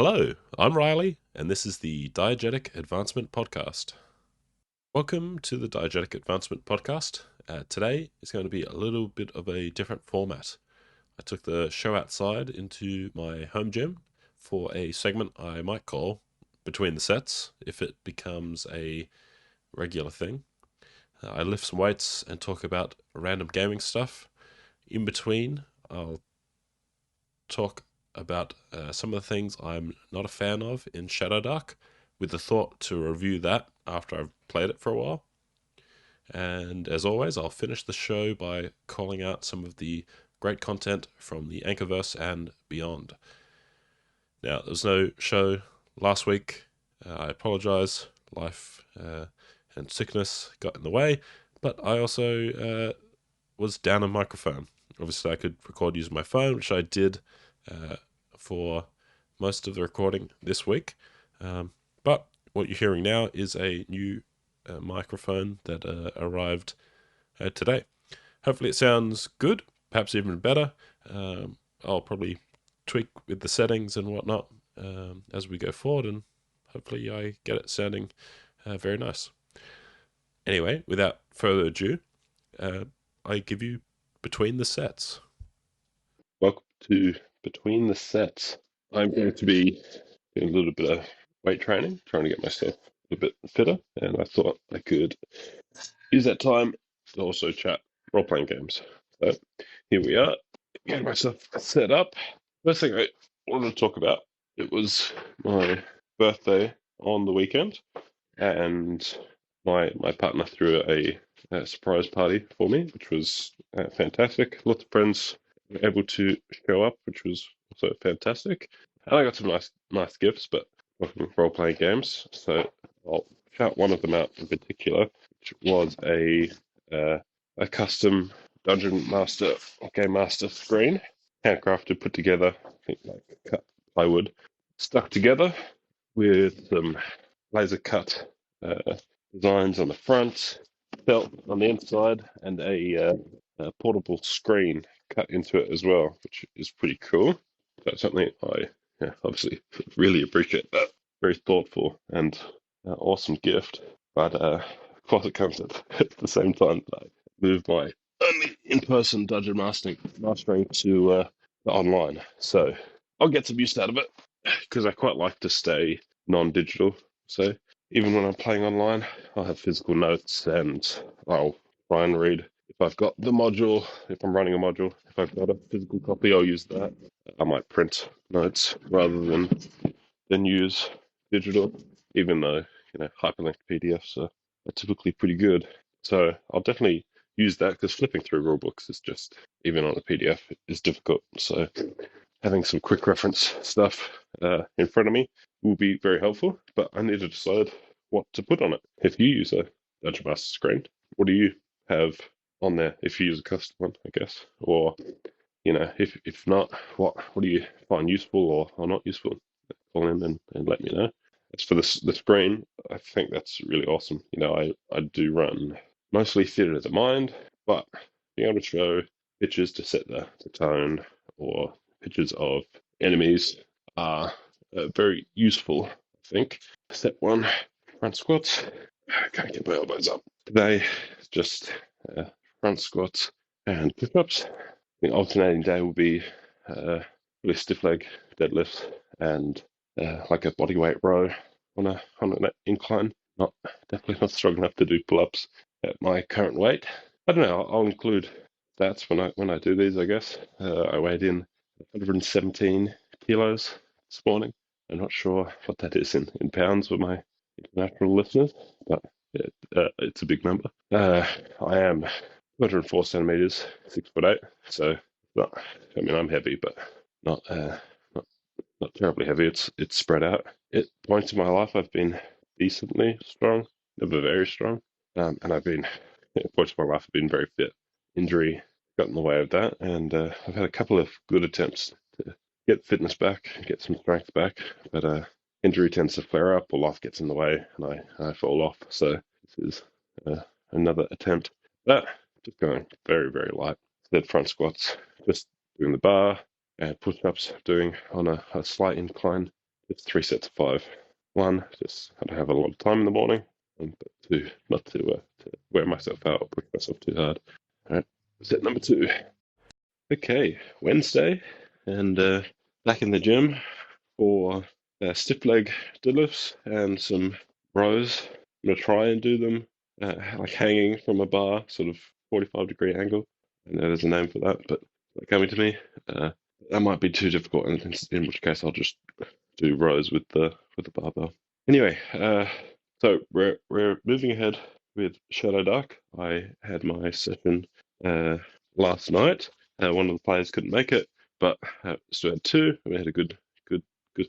Hello, I'm Riley, and this is the Diegetic Advancement Podcast. Welcome to the Diegetic Advancement Podcast. Today is going to be a little bit of a different format. I took the show outside into my home gym for a segment I might call Between the Sets, if it becomes a regular thing. I lift some weights and talk about random gaming stuff. In between, I'll talk about some of the things I'm not a fan of in Shadowdark, with the thought to review that after I've played it for a while. And as always, I'll finish the show by calling out some of the great content from the Anchorverse and beyond. Now, there was no show last week. I apologize. Life and sickness got in the way, but I also was down a microphone. Obviously, I could record using my phone, which I did for most of the recording this week. But what you're hearing now is a new microphone that arrived today. Hopefully it sounds good, perhaps even better. I'll probably tweak with the settings and whatnot as we go forward, and hopefully I get it sounding very nice. Anyway, without further ado, I give you Between the Sets. Welcome to Between the Sets. I'm going to be doing a little bit of weight training, trying to get myself a bit fitter, and I thought I could use that time to also chat role-playing games. So here we are, getting myself set up. First thing I wanted to talk about, it was my birthday on the weekend, and my partner threw a surprise party for me, which was fantastic. Lots of friends were able to show up, which was also fantastic. And I got some nice gifts, but role playing games, so I'll shout one of them out in particular, which was a custom Dungeon Master Game Master screen, handcrafted, put together, I think like cut plywood, stuck together with some laser cut designs on the front, felt on the inside, and a portable screen cut into it as well, which is pretty cool. That's something I obviously really appreciate that. Very thoughtful and awesome gift. But of course, it comes at the same time that I move my only in-person dungeon mastering to online. So I'll get some use out of it because I quite like to stay non-digital. So even when I'm playing online, I'll have physical notes and I'll try and read. If I've got the module, if I'm running a module, if I've got a physical copy, I'll use that. I might print notes rather than use digital, even though hyperlinked PDFs are typically pretty good. So I'll definitely use that because flipping through rulebooks is just, even on a PDF, is difficult. So having some quick reference stuff in front of me will be very helpful, but I need to decide what to put on it. If you use a Dungeon Master screen, what do you have on there if you use a custom one, I guess? Or, if not, what do you find useful or not useful? Call in and let me know. As for the screen, I think that's really awesome. I do run mostly theatre of the mind, but being able to show pictures to set the tone or pictures of enemies are very useful, I think. Step one, front squats. I can't get my elbows up. Today, just front squats and push-ups. The alternating day will be really stiff leg deadlifts and like a body weight row on an incline. Definitely not strong enough to do pull-ups at my current weight. I don't know. I'll include stats when I do these, I guess. I weighed in 117 kilos this morning. I'm not sure what that is in pounds for my international listeners, but it's a big number. I am 204 centimeters, 6'8", so I'm heavy, but not terribly heavy. It's spread out. At points in my life, I've been decently strong, never very strong, and at points in my life, I've been very fit. Injury got in the way of that, and I've had a couple of good attempts to get fitness back, get some strength back, but injury tends to flare up, or life gets in the way, and I fall off. So this is another attempt. But just going very, very light. Dead front squats, just doing the bar, and push-ups, doing on a slight incline it's 3 sets of 5. One, just I don't have a lot of time in the morning, and but two, not to wear myself out or push myself too hard. All right, set number 2. Okay, Wednesday, and back in the gym for stiff leg deadlifts and some rows. I'm gonna try and do them like hanging from a bar, sort of 45-degree angle. I know there's a name for that, but it's not coming to me. That might be too difficult, in which case I'll just do rows with the barbell. Anyway, so we're moving ahead with Shadowdark. I had my session last night. One of the players couldn't make it, but still had two. We had a good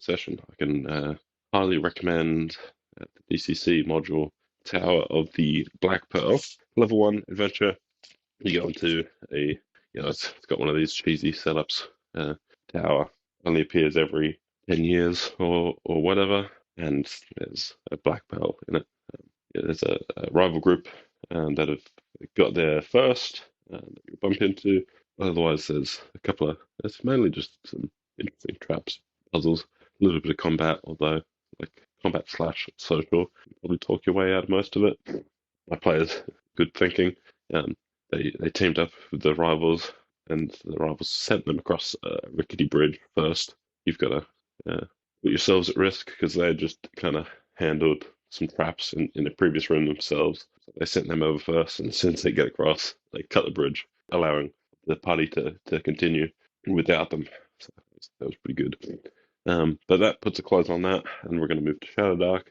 session. I can highly recommend the DCC module Tower of the Black Pearl level 1 adventure. You go into it's got one of these cheesy setups. Tower only appears every 10 years or whatever, and there's a black pearl in it. There's a rival group that have got there first that you bump into. Otherwise, there's a couple of, it's mainly just some interesting traps, puzzles, a little bit of combat, although like combat slash social, you probably talk your way out of most of it. My players, good thinking. Um, they teamed up with the rivals, and the rivals sent them across a rickety bridge first. You've got to put yourselves at risk because they just kind of handled some traps in the previous room themselves. So they sent them over first, and as soon as they get across, they cut the bridge, allowing the party to continue without them. So that was pretty good. But that puts a close on that, and we're going to move to Shadowdark.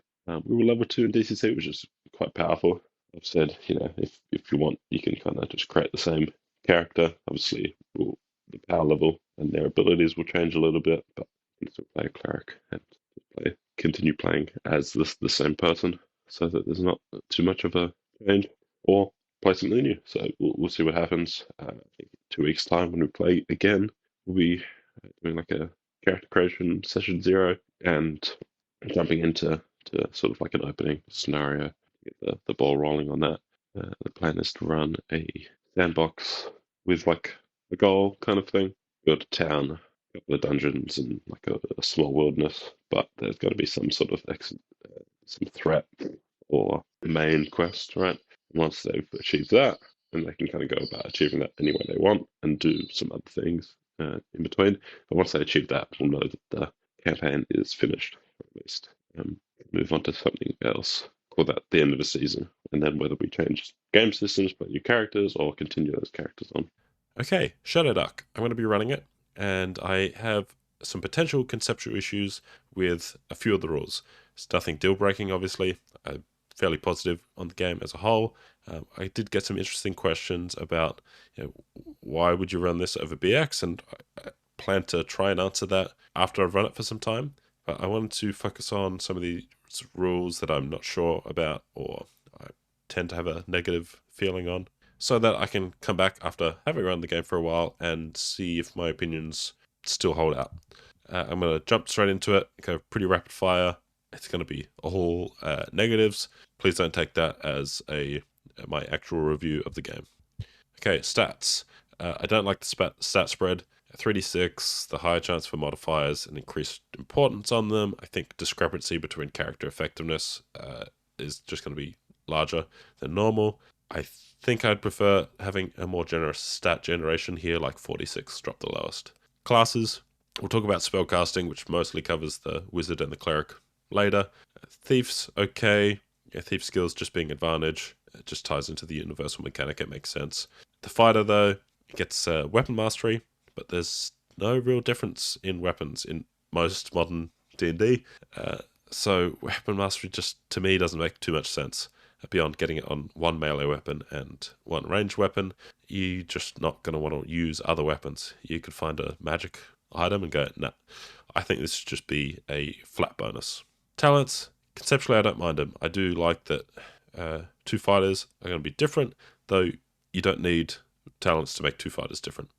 We were level 2 in DCC, which is quite powerful. I've said, if you want, you can kind of just create the same character. Obviously, the power level and their abilities will change a little bit, but you can still play a cleric and continue playing as the same person, so that there's not too much of a change, or play something new. So we'll see what happens. I think 2 weeks' time when we play again, we'll be doing like a character creation session 0 and jumping into sort of like an opening scenario, get the ball rolling on that. The plan is to run a sandbox with like a goal kind of thing, build a town, a couple of dungeons, and like a small wilderness. But there's got to be some sort of some threat or main quest, right? And once they've achieved that, then they can kind of go about achieving that any way they want and do some other things in between. But once they achieve that, we'll know that the campaign is finished, or at least move on to something else. Call that the end of the season, and then whether we change game systems, put new characters, or continue those characters on. Okay, Shadowdark. I'm going to be running it, and I have some potential conceptual issues with a few of the rules. It's nothing deal-breaking, obviously. I'm fairly positive on the game as a whole. I did get some interesting questions about, why would you run this over BX, and I plan to try and answer that after I've run it for some time. But I wanted to focus on some of the rules that I'm not sure about, or I tend to have a negative feeling on, so that I can come back after having run the game for a while and see if my opinions still hold out. I'm going to jump straight into it, go pretty rapid fire. It's going to be all negatives. Please don't take that as my actual review of the game. Okay, stats. I don't like the stat spread. 3d6, the higher chance for modifiers and increased importance on them. I think discrepancy between character effectiveness is just going to be larger than normal. I think I'd prefer having a more generous stat generation here, like 46 drop the lowest. Classes, we'll talk about spellcasting, which mostly covers the wizard and the cleric later. Thieves, okay. Thief skills just being advantage. It just ties into the universal mechanic, it makes sense. The fighter, though, gets weapon mastery, but there's no real difference in weapons in most modern D&D. So weapon mastery just, to me, doesn't make too much sense. Beyond getting it on one melee weapon and one ranged weapon, you're just not going to want to use other weapons. You could find a magic item and go, nah. I think this should just be a flat bonus. Talents, conceptually I don't mind them. I do like that 2 fighters are going to be different, though you don't need talents to make 2 fighters different.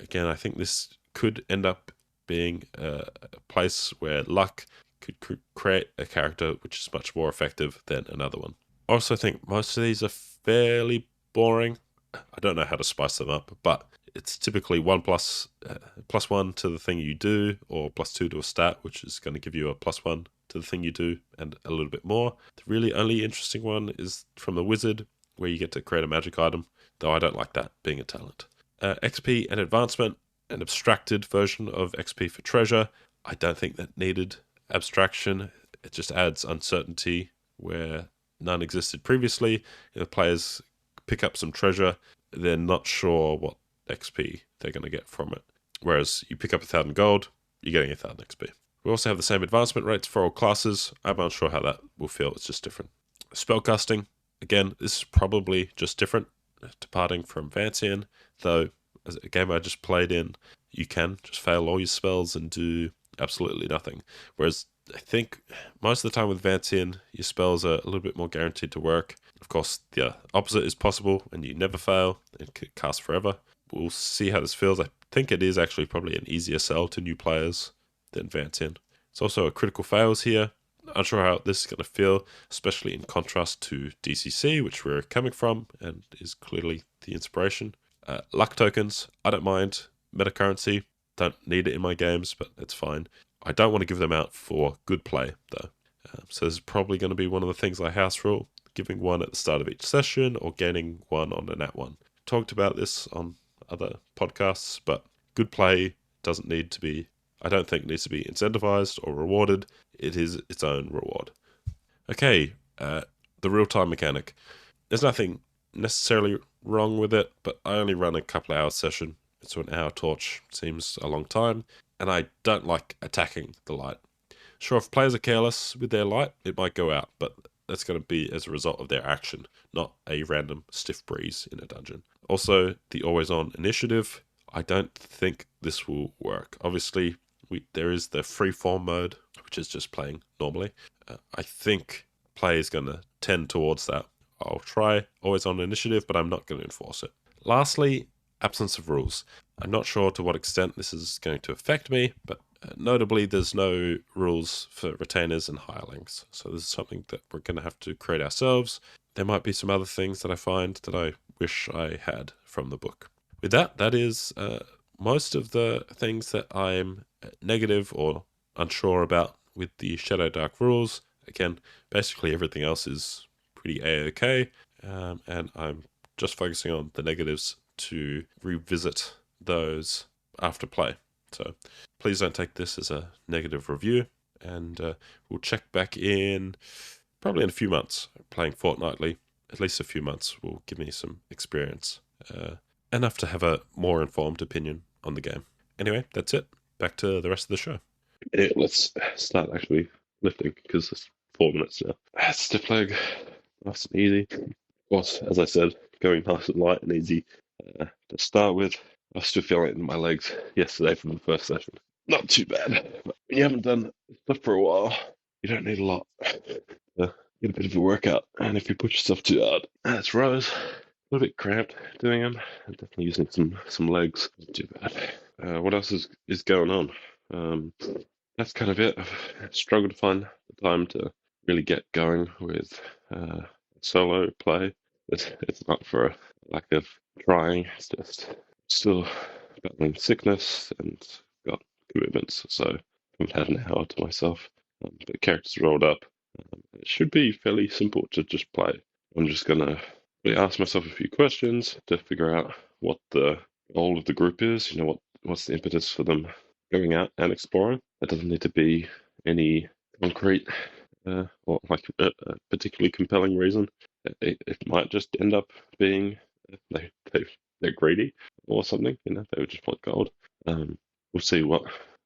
Again, I think this could end up being a place where luck could create a character which is much more effective than another one. I also think most of these are fairly boring. I don't know how to spice them up, but it's typically plus one to the thing you do, or +2 to a stat, which is going to give you a +1 to the thing you do, and a little bit more. The really only interesting one is from the wizard, where you get to create a magic item, though I don't like that being a talent. XP and advancement, an abstracted version of XP for treasure. I don't think that needed abstraction. It just adds uncertainty where none existed previously. If players pick up some treasure, they're not sure what XP they're going to get from it. Whereas you pick up 1,000 gold, you're getting 1,000 XP. We also have the same advancement rates for all classes. I'm unsure how that will feel. It's just different. Spellcasting, again, this is probably just different, departing from Vancian, though as a game I just played in, you can just fail all your spells and do absolutely nothing. Whereas I think most of the time with Vancian, your spells are a little bit more guaranteed to work. Of course, the opposite is possible, and you never fail and can cast forever. We'll see how this feels. I think it is actually probably an easier sell to new players than Vancian. It's also a critical fails here. Not sure how this is going to feel, especially in contrast to DCC, which we're coming from and is clearly the inspiration. Luck tokens, I don't mind. Meta currency, don't need it in my games, but it's fine. I don't want to give them out for good play, though. So this is probably going to be one of the things I house rule, giving one at the start of each session or gaining one on a nat one. Talked about this on other podcasts, but good play doesn't need to be, I don't think needs to be incentivized or rewarded. It is its own reward. Okay, the real-time mechanic. There's nothing necessarily wrong with it, but I only run a couple hour session, so an hour torch seems a long time, and I don't like attacking the light. Sure, if players are careless with their light, it might go out, but that's going to be as a result of their action, not a random stiff breeze in a dungeon. Also, the always-on initiative, I don't think this will work. Obviously, there is the freeform mode, which is just playing normally. I think play is going to tend towards that. I'll try always-on initiative, but I'm not going to enforce it. Lastly, absence of rules. I'm not sure to what extent this is going to affect me, but notably there's no rules for retainers and hirelings. So this is something that we're going to have to create ourselves. There might be some other things that I find that I wish I had from the book. With that, that is most of the things that I'm negative or unsure about with the Shadowdark rules. Again, basically everything else is pretty A-okay, and I'm just focusing on the negatives to revisit those after play. So please don't take this as a negative review, and we'll check back in probably in a few months. Playing fortnightly, at least a few months, will give me some experience, enough to have a more informed opinion on the game. Anyway, that's it. Back to the rest of the show. Yeah, let's start actually lifting, because it's 4 minutes now. Stiff leg, nice and easy. Of course, as I said, going nice and light and easy to start with. I was still feeling it in my legs yesterday from the first session. Not too bad. But when you haven't done stuff for a while, you don't need a lot. Get a bit of a workout. And if you push yourself too hard, that's rows. A little bit cramped doing them. I'm definitely using some legs. Not too bad. What else is going on? That's kind of it. I've struggled to find the time to really get going with solo play. It's not for a lack of trying. It's just still battling sickness and got commitments, so I haven't had an hour to myself. But characters rolled up. It should be fairly simple to just play. I'm just gonna really ask myself a few questions to figure out what the goal of the group is. You know, what's the impetus for them going out and exploring. That doesn't need to be any concrete or like a particularly compelling reason. It might just end up being they're greedy or something. You know, they would just want gold. We'll see what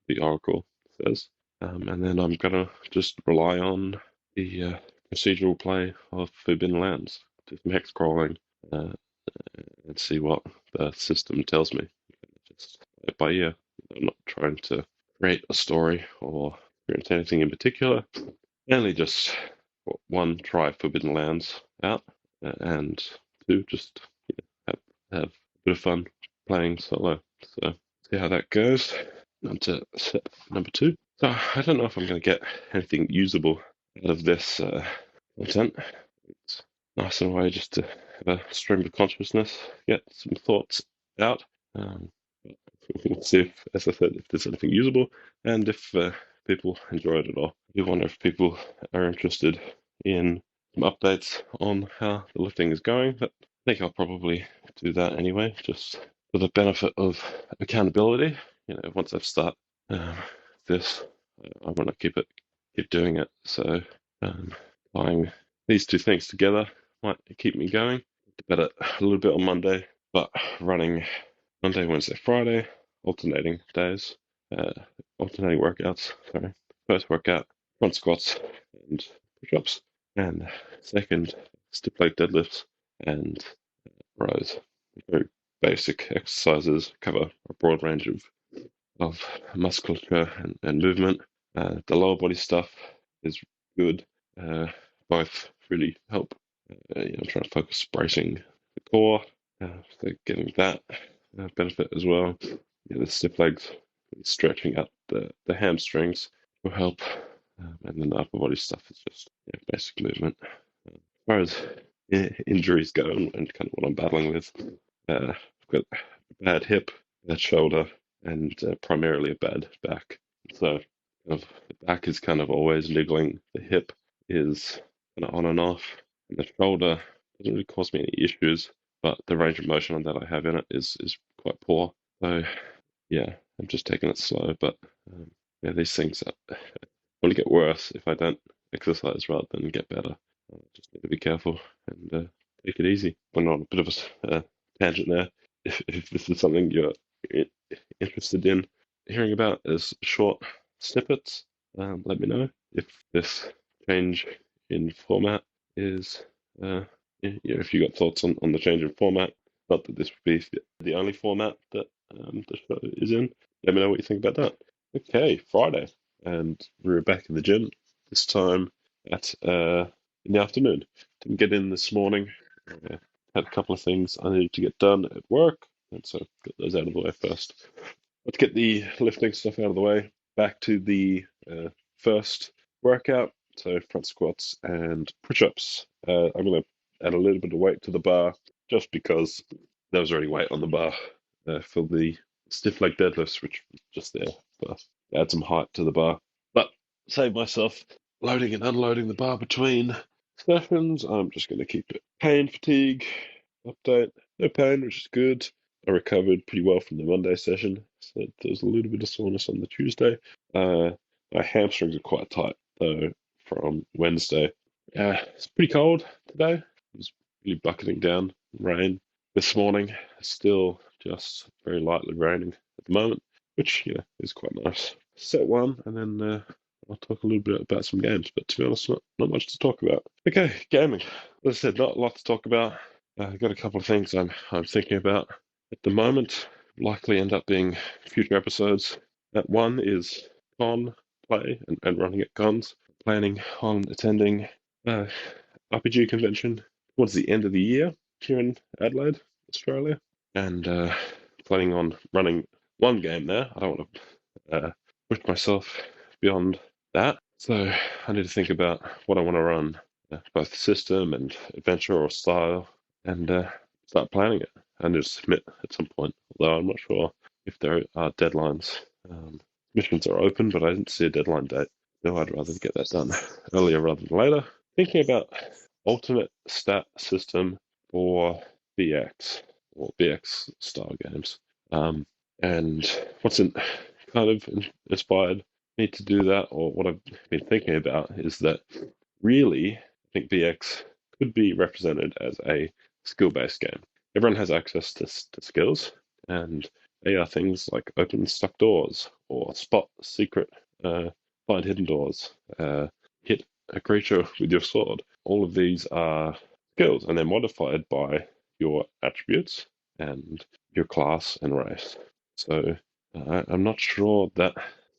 the Oracle says, and then I'm gonna just rely on the procedural play of Forbidden Lands, do some hex crawling, and see what the system tells me. Just play it by ear. I'm not trying to create a story or experience anything in particular. Mainly just one, try Forbidden Lands out, and two, just have a bit of fun playing solo. So see how that goes. On to set number 2. So I don't know if I'm going to get anything usable out of this content. It's nice in a way just to have a stream of consciousness, get some thoughts out. Um, we'll see if, as I said, if there's anything usable and if people enjoy it at all. I do wonder if people are interested in some updates on how the lifting is going, but I think I'll probably do that anyway, just for the benefit of accountability. Once I've started this, I want to keep doing it. So applying these two things together might keep me going. Better a little bit on Monday, but running Monday, Wednesday, Friday, alternating days, uh, alternating workouts. Sorry, first workout front squats and push-ups, and second stiff leg deadlifts and rows. Very basic exercises, cover a broad range of musculature and movement. The lower body stuff is good. Both really help. I'm trying to focus bracing the core, so getting that benefit as well. The stiff legs, stretching out the hamstrings will help. And then the upper body stuff is just basic movement. As far as injuries go and kind of what I'm battling with, I've got a bad hip, bad shoulder, and primarily a bad back. So kind of the back is kind of always niggling. The hip is kind of on and off, and the shoulder doesn't really cause me any issues, but the range of motion that I have in it is quite poor. So yeah, I'm just taking it slow. But these things only get worse if I don't exercise rather than get better. Just need to be careful and take it easy. Went on a bit of a tangent there. If this is something you're interested in hearing about as short snippets, let me know. If this change in format is, if you got thoughts on the change in format, not that this would be the only format that the show is in, let me know what you think about that. Okay, Friday, and we're back in the gym, this time at in the afternoon. Didn't get in this morning. Had a couple of things I needed to get done at work, and so got those out of the way first. Let's get the lifting stuff out of the way. Back to the first workout, so front squats and push-ups. I'm going to add a little bit of weight to the bar, just because there was already weight on the bar for the stiff leg deadlifts, which was just there to add some height to the bar. But save myself loading and unloading the bar between sessions. I'm just going to keep it. Pain fatigue update. No pain, which is good. I recovered pretty well from the Monday session. So there was a little bit of soreness on the Tuesday. My hamstrings are quite tight though from Wednesday. It's pretty cold today. It was really bucketing down rain this morning. Still just very lightly raining at the moment, which is quite nice. Set one, and then I'll talk a little bit about some games. But to be honest, not much to talk about. Okay, gaming. As I said, not a lot to talk about. I've got a couple of things I'm thinking about at the moment. Likely end up being future episodes. That one is con play and running at cons. Planning on attending RPG convention towards the end of the year here in Adelaide, Australia, and planning on running one game there. I don't want to push myself beyond that, so I need to think about what I want to run, both system and adventure or style, and start planning it. I need to submit at some point, although I'm not sure if there are deadlines. Missions are open, but I didn't see a deadline date, so I'd rather get that done earlier rather than later. Thinking about alternate stat system for BX or BX style games, and what's kind of inspired me to do that, or what I've been thinking about, is that really I think BX could be represented as a skill-based game. Everyone has access to skills, and they are things like open stuck doors or spot secret, find hidden doors, hit a creature with your sword. All of these are skills, and they're modified by your attributes and your class and race. So I'm not sure that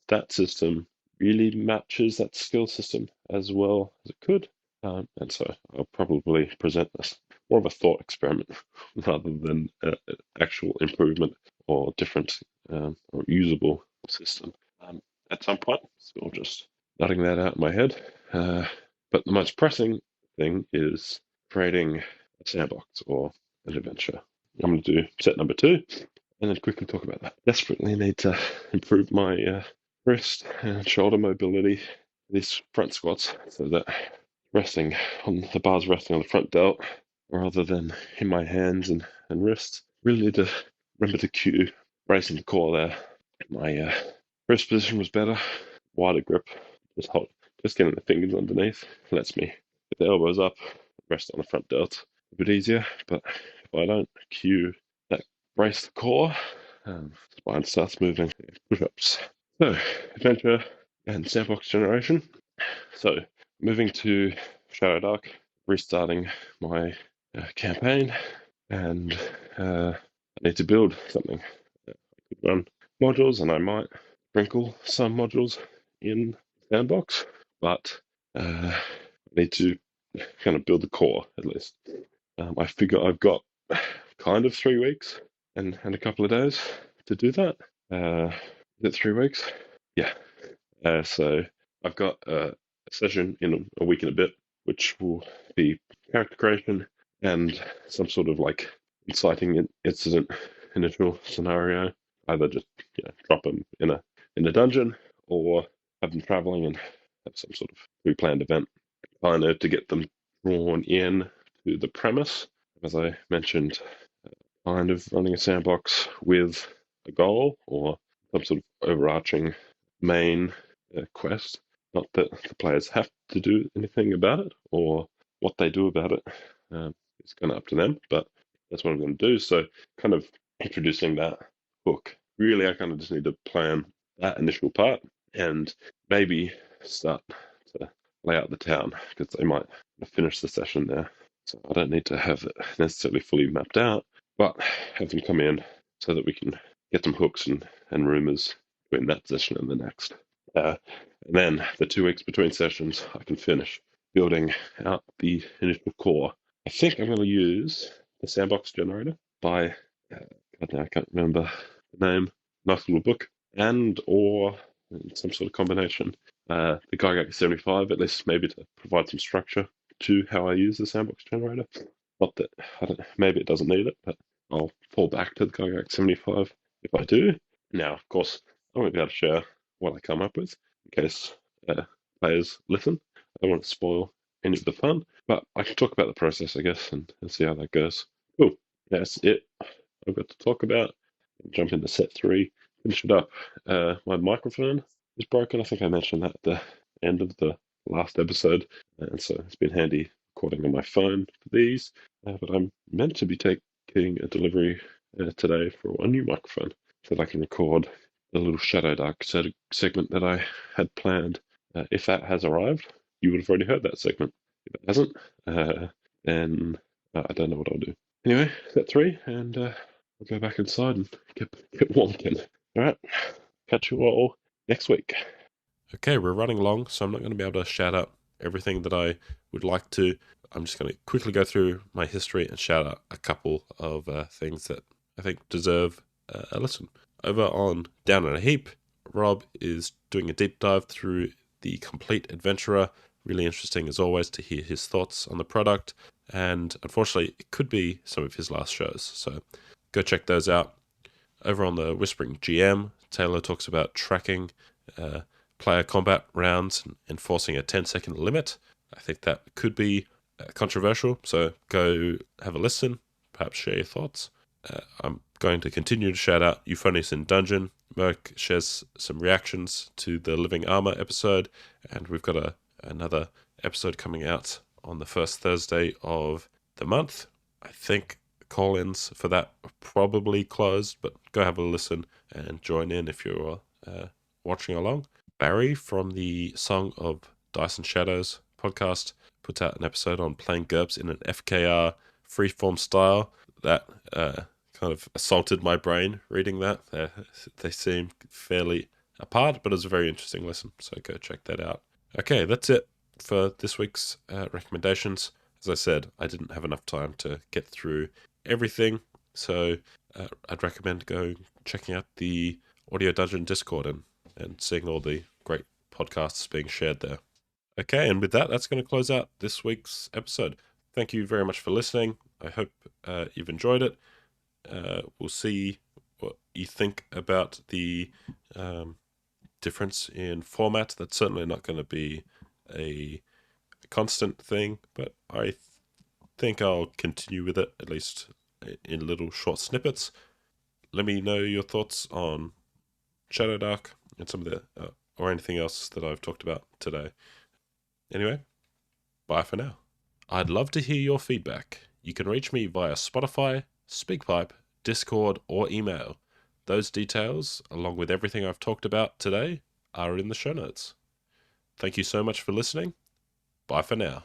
that system really matches that skill system as well as it could. And so I'll probably present this more of a thought experiment rather than actual improvement or different or usable system at some point. So I'm just nutting that out in my head. But the most pressing thing is creating a sandbox or an adventure. I'm going to do set number 2. and then quickly talk about that. Desperately need to improve my wrist and shoulder mobility, these front squats, so that resting on the bars resting on the front delt rather than in my hands and wrists. Really need to remember to cue bracing the core there. My wrist position was better, wider grip, just getting the fingers underneath lets me get the elbows up, rest on the front delt a bit easier. But if I don't cue that brace the core, spine starts moving. Push-ups. So adventure and sandbox generation. So moving to Shadowdark, restarting my campaign, and I need to build something. I could run modules, and I might sprinkle some modules in Sandbox, but I need to kind of build the core at least. I figure I've got kind of 3 weeks and a couple of days to do that. Is it 3 weeks? Yeah. So I've got a session in a week and a bit, which will be character creation and some sort of like inciting incident initial scenario. Either just drop them in a dungeon, or have them traveling and have some sort of pre-planned event, kind of to get them drawn in to the premise. As I mentioned, kind of running a sandbox with a goal or some sort of overarching main quest. Not that the players have to do anything about it, or what they do about it. It's kind of up to them, but that's what I'm going to do. So, kind of introducing that hook. Really, I kind of just need to plan that initial part and maybe start to lay out the town, because they might finish the session there. So I don't need to have it necessarily fully mapped out, but have them come in so that we can get some hooks and rumors between that session and the next. And then the 2 weeks between sessions, I can finish building out the initial core. I think I'm going to use the sandbox generator by, I can't remember the name, nice little book, and or some sort of combination. The Gygax 75, at least maybe to provide some structure to how I use the sandbox generator. Not that, maybe it doesn't need it, but I'll fall back to the Gygax 75 if I do. Now, of course, I won't be able to share what I come up with in case players listen. I don't want to spoil any of the fun, but I can talk about the process, I guess, and see how that goes. Cool. That's it. I've got to talk about. Jump into set 3, finish it up. My microphone is broken. I think I mentioned that at the end of the last episode, and so it's been handy recording on my phone for these. But I'm meant to be taking a delivery today for a new microphone so that I can record the little Shadowdark segment that I had planned. If that has arrived, you would have already heard that segment. If it hasn't, then I don't know what I'll do. Anyway, set 3, and I'll go back inside and get warm again. All right, catch you all next week. Okay, we're running long, so I'm not going to be able to shout out everything that I would like to. I'm just going to quickly go through my history and shout out a couple of things that I think deserve a listen. Over on Down in a Heap, Rob is doing a deep dive through the Complete Adventurer. Really interesting, as always, to hear his thoughts on the product. And unfortunately, it could be some of his last shows. So go check those out. Over on the Whispering GM, Taylor talks about tracking player combat rounds and enforcing a 10-second limit. I think that could be controversial, so go have a listen, perhaps share your thoughts. I'm going to continue to shout out Euphonious in Dungeon. Merc shares some reactions to the Living Armor episode, and we've got another episode coming out on the first Thursday of the month. I think call-ins for that are probably closed, but go have a listen and join in if you're watching along. Barry from the Song of Dice and Shadows podcast put out an episode on playing GURPS in an FKR freeform style. That kind of assaulted my brain reading that. They seem fairly apart, but it was a very interesting listen, so go check that out. Okay, that's it for this week's recommendations. As I said, I didn't have enough time to get through everything, so I'd recommend checking out the Audio Dungeon Discord and seeing all the great podcasts being shared there. Okay, and with that, that's going to close out this week's episode. Thank you very much for listening. I hope you've enjoyed it. We'll see you think about the difference in format. That's certainly not going to be a constant thing, but I think I'll continue with it, at least in little short snippets. Let me know your thoughts on Shadowdark and some of the or anything else that I've talked about today. Anyway, bye for now. I'd love to hear your feedback. You can reach me via Spotify, SpeakPipe, Discord, or email. Those details, along with everything I've talked about today, are in the show notes. Thank you so much for listening. Bye for now.